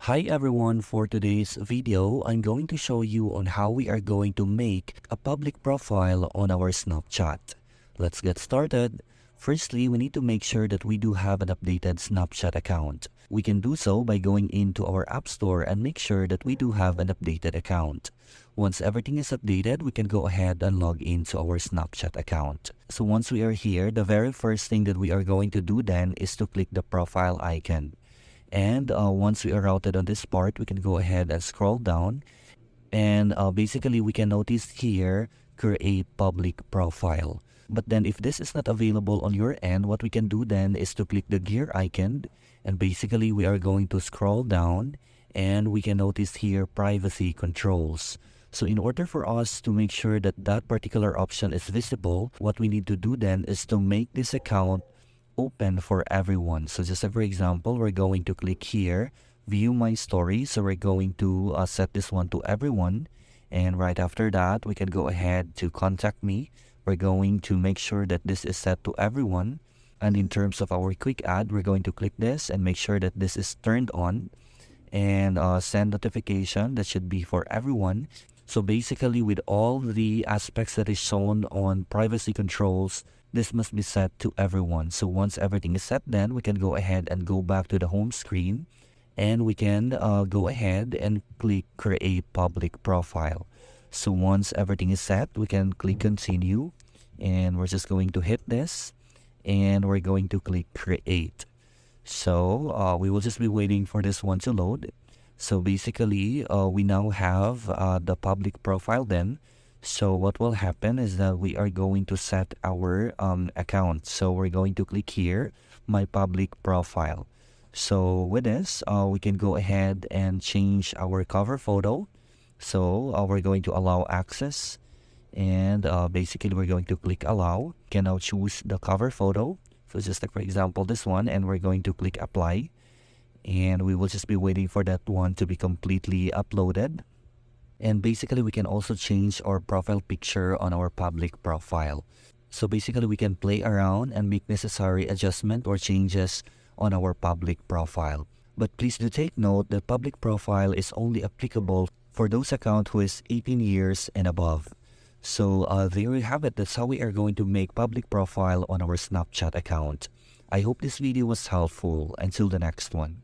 Hi everyone, for today's video, I'm going to show you on how we are going to make a public profile on our Snapchat. Let's get started. Firstly, we need to make sure that we do have an updated Snapchat account. We can do so by going into our App Store and make sure that we do have an updated account. Once everything is updated, we can go ahead and log into our Snapchat account. So once we are here, the very first thing that we are going to do then is to click the profile icon. And once we are routed on this part, we can go ahead and scroll down. And basically, we can notice here, create public profile. But then if this is not available on your end, what we can do then is to click the gear icon. And basically, we are going to scroll down and we can notice here privacy controls. So in order for us to make sure that that particular option is visible, what we need to do then is to make this account open for everyone. So just for example, we're going to click here, view my story. So we're going to set this one to everyone. And right after that, we can go ahead to contact me. We're going to make sure that this is set to everyone. And in terms of our quick add, we're going to click this and make sure that this is turned on. And send notification, that should be for everyone. So basically, with all the aspects that is shown on privacy controls, this must be set to everyone. So once everything is set, then we can go ahead and go back to the home screen and we can go ahead and click create public profile. So once everything is set, we can click continue and we're just going to hit this and we're going to click create. So we will just be waiting for this one to load. So basically, we now have the public profile then. So what will happen is that we are going to set our account. So we're going to click here, my public profile. So with this, we can go ahead and change our cover photo. So we're going to allow access. And basically, we're going to click allow. You can now choose the cover photo. So just like for example, this one, and we're going to click apply. And we will just be waiting for that one to be completely uploaded. And basically, we can also change our profile picture on our public profile. So basically, we can play around and make necessary adjustment or changes on our public profile. But please do take note that public profile is only applicable for those accounts who is 18 years and above. So there you have it. That's how we are going to make public profile on our Snapchat account. I hope this video was helpful. Until the next one.